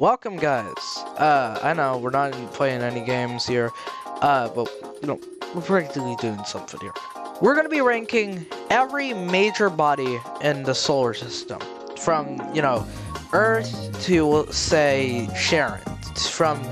Welcome, guys. I know we're not playing any games here, but we're practically doing something here. We're gonna be ranking every major body in the solar system, from Earth to say Charon, from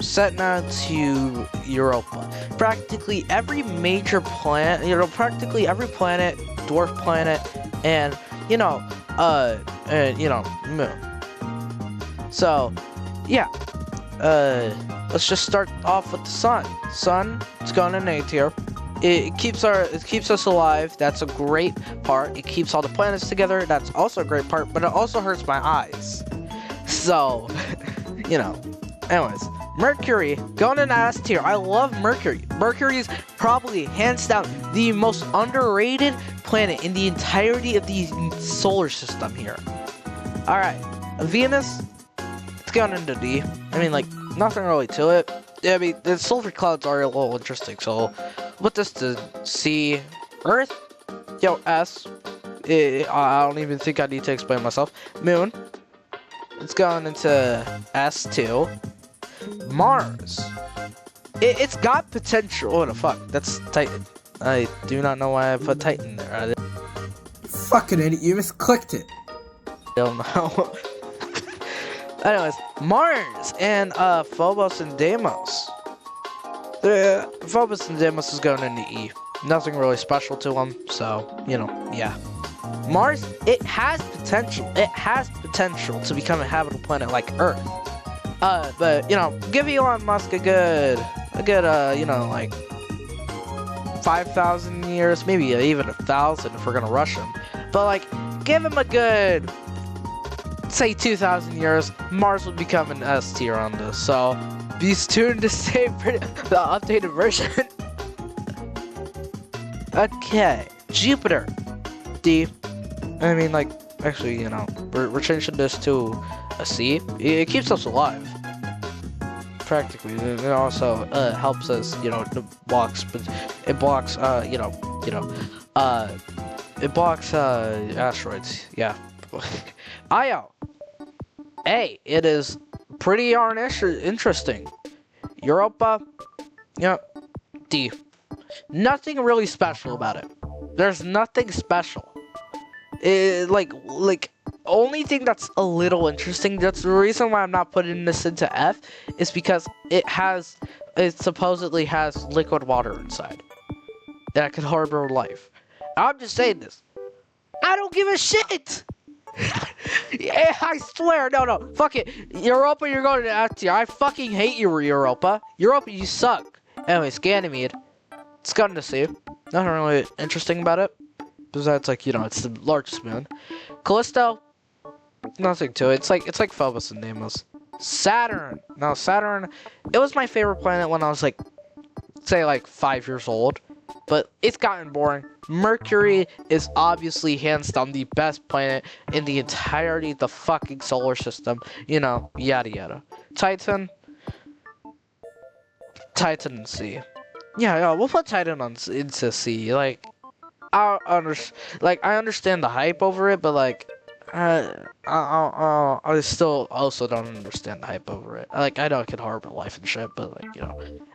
Setna to Europa. Practically every major planet, practically every planet, dwarf planet, and moon. So, yeah, let's just start off with the sun. Sun, it's going in A tier. It keeps us alive. That's a great part. It keeps all the planets together. That's also a great part. But it also hurts my eyes. So, Anyways, Mercury going in S tier. I love Mercury. Mercury is probably hands down the most underrated planet in the entirety of the solar system here. All right, Venus. It's going into D. I mean, nothing really to it. Yeah, I mean, the sulfur clouds are a little interesting, so put this to C. Earth, S. I don't even think I need to explain myself. Moon, it's going into S2. Mars, it's got potential. What the fuck? That's Titan. I do not know why I put Titan there. Fucking idiot, you misclicked it. I don't know. Anyways, Mars and Phobos and Deimos. Phobos and Deimos is going into E. Nothing really special to them, so yeah. Mars, it has potential. It has potential to become a habitable planet like Earth. But give Elon Musk a good 5,000 years, maybe even 1,000 if we're gonna rush him. But give him a good, say 2,000 years, Mars will become an S tier on this. So be tuned to stay for the updated version. Okay, Jupiter, D. I mean, actually, we're changing this to a C. It keeps us alive. Practically, it also helps us, it blocks, it blocks asteroids. Yeah. Io. A. It is pretty darn interesting. Europa. D. Nothing really special about it. There's nothing special. Only thing that's a little interesting, that's the reason why I'm not putting this into F, is because it supposedly has liquid water inside that could harbor life. I'm just saying this. I don't give a shit! Yeah, I swear, no, fuck it. Europa, you're going to F tier. I fucking hate you, Europa. Europa, you suck. Anyways, Ganymede. It's going to C. Nothing really interesting about it. Besides, it's the largest moon. Callisto, nothing to it. It's like Phobos and Deimos. Saturn. Now, Saturn, it was my favorite planet when I was say 5 years old. But it's gotten boring. Mercury is obviously hands down the best planet in the entirety of the fucking solar system. Yada yada. Titan and C. Yeah, we'll put Titan into C. I understand the hype over it, but I still also don't understand the hype over it. I know it can harbor life and shit, but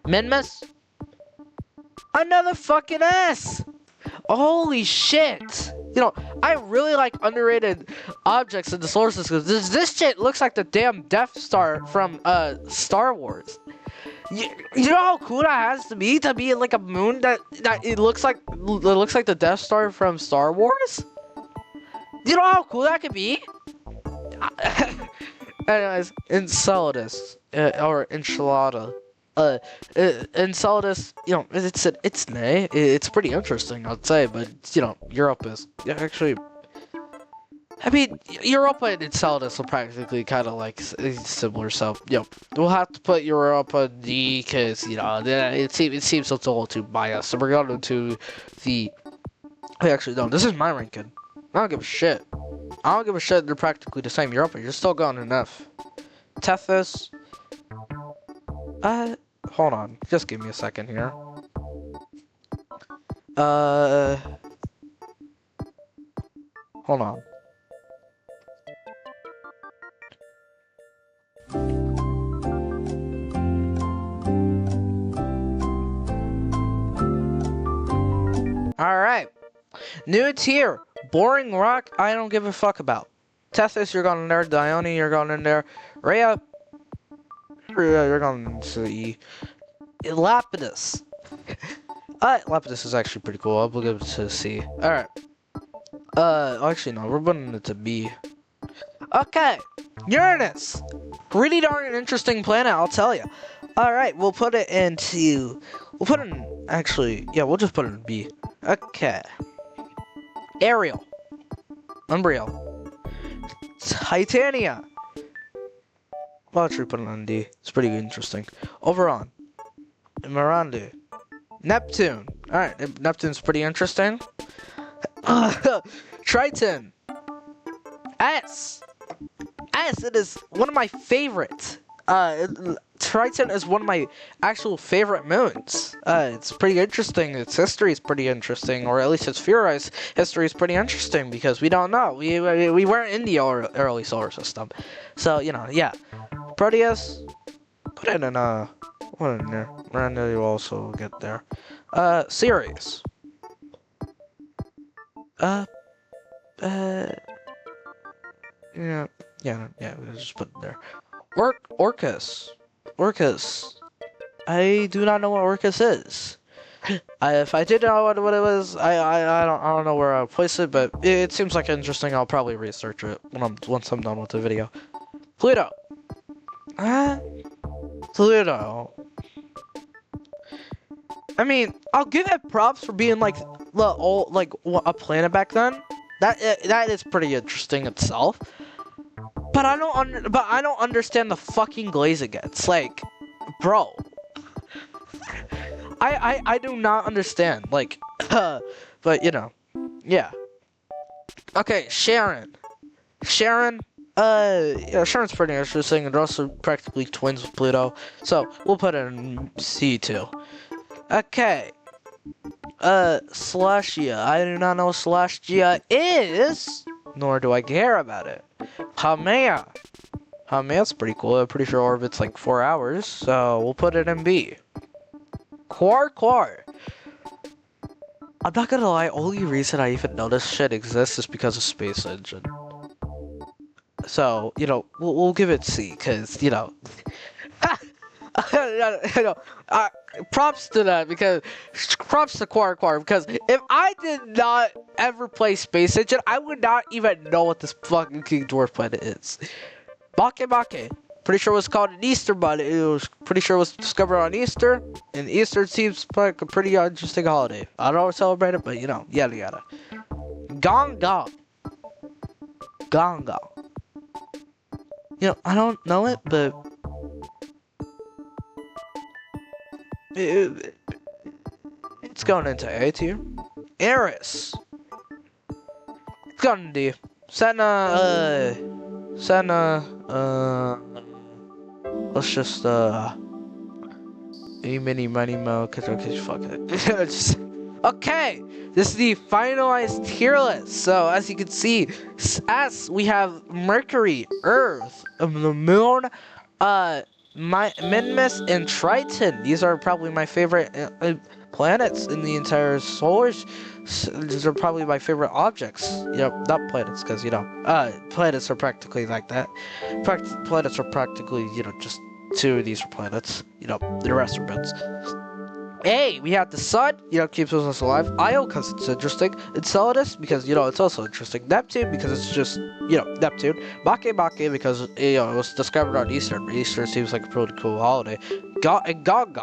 Minmus, another fucking S. Holy shit! I really like underrated objects in the solar system. This shit looks like the damn Death Star from Star Wars. You know how cool that has to be in a moon that it looks like the Death Star from Star Wars? You know how cool that could be? Anyways, Enceladus or Enchilada. Enceladus, it's nay. It's pretty interesting, I'd say, but Europe is actually. I mean, Europa and Enceladus will practically kind of similar, so we'll have to put Europa D because it seems it's a little too biased. So we're going to the. Actually, no, this is my ranking. I don't give a shit. I don't give a shit. They're practically the same. Europa, you're still going in F. Tethys. Hold on. Just give me a second here. Hold on. New tier, boring rock. I don't give a fuck about. Tethys, you're going in there. Dione, you're going in there. Rhea, you're going to E. Lapidus. Lapidus is actually pretty cool. I'll give it to C. Alright. Actually, no. We're putting it to B. Okay. Uranus. Pretty darn interesting planet, I'll tell you. Alright, we'll put it into... We'll put it in... Actually, yeah, we'll just put it in B. Okay. Ariel. Unreal. Titania. Well, actually put it on D. It's pretty interesting. Oberon. Miranda. Neptune. Alright, Neptune's pretty interesting. Triton. S. It is one of my favorites. Triton is one of my actual favorite moons. It's pretty interesting. Its history is pretty interesting, or at least its theorized history is pretty interesting because we don't know. We weren't in the early solar system, so you know, yeah. Proteus, put it in put it in there. Miranda, you also get there. Ceres. Yeah, we'll just put it there. Orcus. I do not know what Orcus is. If I did know what it was, I don't know where I'll place it, but it seems like interesting. I'll probably research it once I'm done with the video. Pluto. Pluto. I mean, I'll give it props for being like a planet back then. That is pretty interesting itself. But I don't understand the fucking glaze it gets. Like, bro. I do not understand. Like, but you know, yeah. Okay, Sharon. Yeah, Sharon's pretty interesting. They're also practically twins with Pluto. So we'll put it in C2. Okay. Celestia. I do not know what Celestia is, nor do I care about it. Haumea. Haumea's pretty cool. I'm pretty sure orbit's like 4 hours, so we'll put it in B. Quar. I'm not gonna lie, only reason I even know this shit exists is because of Space Engine. So, you know, we'll give it C, because, you know... props to that, because... Props to Quar, because if I did not ever play Space Engine, I would not even know what this fucking King Dwarf planet is. Bake. Pretty sure it was called an Easter bunny. It was pretty sure it was discovered on Easter, and Easter seems like a pretty interesting holiday. I don't always celebrate it, but you know, yada yada. Gong. You know, I don't know it, but it's going into A tier. Eris. It's going to D. Senna. Let's just mini mo, cause fuck it. Okay, this is the finalized tier list. So as you can see, S we have Mercury, Earth, the Moon, Minmus, and Triton. These are probably my favorite planets in the entire solar. These are probably my favorite objects. You know, not planets, because you know, planets are practically like that. Planets are practically, you know, just 2 of these are planets. You know, the rest are moons. A, we have the Sun, you know, keeps us alive. Io, because it's interesting. Enceladus, because, you know, it's also interesting. Neptune, because it's just, you know, Neptune. Bake, because, you know, it was discovered on Easter. Easter seems like a pretty cool holiday. And Gong.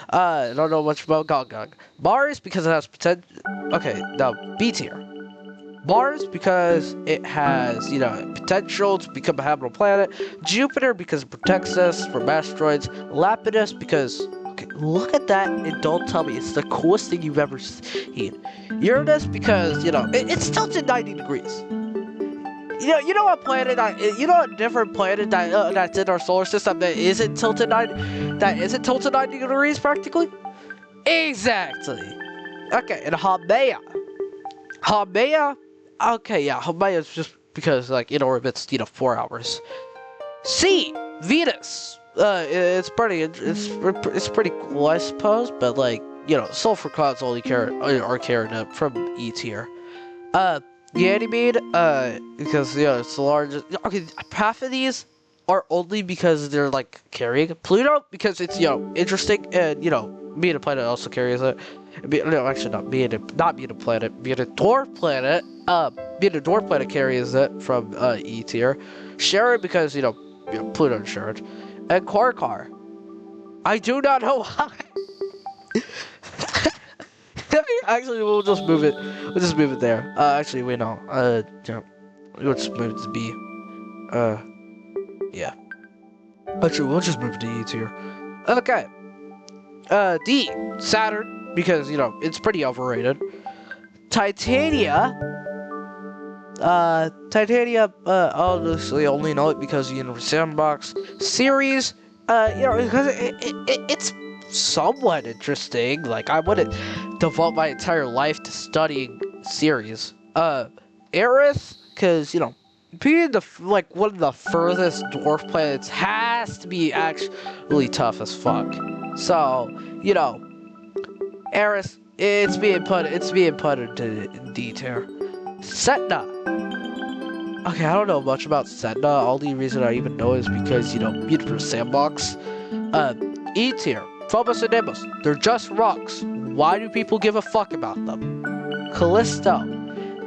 I don't know much about Gong. Mars, because it has potential. Okay, now, B tier. Mars, because it has, you know, potential to become a habitable planet. Jupiter, because it protects us from asteroids. Lapidus, because... look at that and don't tell me it's the coolest thing you've ever seen. Uranus, because, you know, it's tilted 90 degrees. You know what planet you know a different planet that's in our solar system that isn't tilted 90 degrees practically? Exactly. Okay, and Haumea, okay, yeah, Haumea is just because, like, it orbits, you know, 4 hours. C, Venus. It's pretty cool, I suppose, but, like, Sulfur Clouds only are carried from E tier. Ganymede, because, it's the largest. Okay, half of these are only because they're, like, carrying. Pluto, because it's, interesting, and, being a planet also carries it. No, actually, not being a planet, being a dwarf planet. Being a dwarf planet carries it from, E tier. Charon, because, Pluto and Charon. And Quarkar. I do not know why. Actually, we'll just move it. We'll just move it there. Actually, wait, no. We'll just move it to B. Yeah. Actually, we'll just move it to E tier. Okay. D. Saturn, because, it's pretty overrated. Titania. Titania, honestly, only know it because of Universe Sandbox. Ceres, because it's somewhat interesting. Like, I wouldn't devote my entire life to studying Ceres. Eris, because, being one of the furthest dwarf planets has to be actually tough as fuck. So, Eris, it's being put into D tier. Setna. Okay, I don't know much about Setna. Only reason I even know is because, Universe Sandbox. E tier. Phobos and Deimos. They're just rocks. Why do people give a fuck about them? Callisto.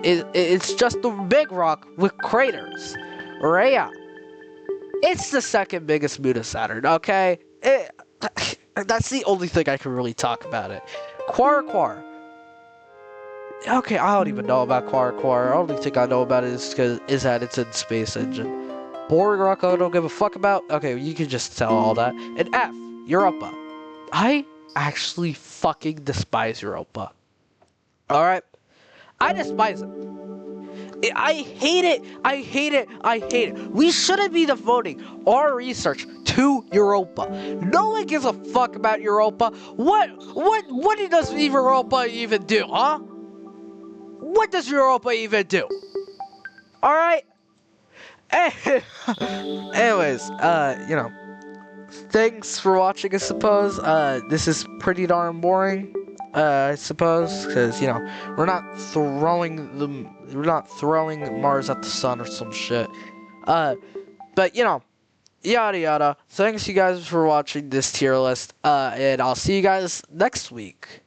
It's just a big rock with craters. Rhea. It's the second biggest moon of Saturn, okay? That's the only thing I can really talk about it. Quarkar. Okay, I don't even know about Quarkar. The only thing I know about it is that it's in Space Engine. Boring rock I don't give a fuck about. Okay, you can just tell all that. And F. Europa. I actually fucking despise Europa. Alright? I despise it. I hate it. I hate it. I hate it. We shouldn't be devoting our research to Europa. No one gives a fuck about Europa. What does Europa even do, huh? What does Europa even do? Alright? Anyways, thanks for watching, I suppose. This is pretty darn boring, I suppose, because, we're not throwing Mars at the sun or some shit. But, yada yada. Thanks you guys for watching this tier list, and I'll see you guys next week.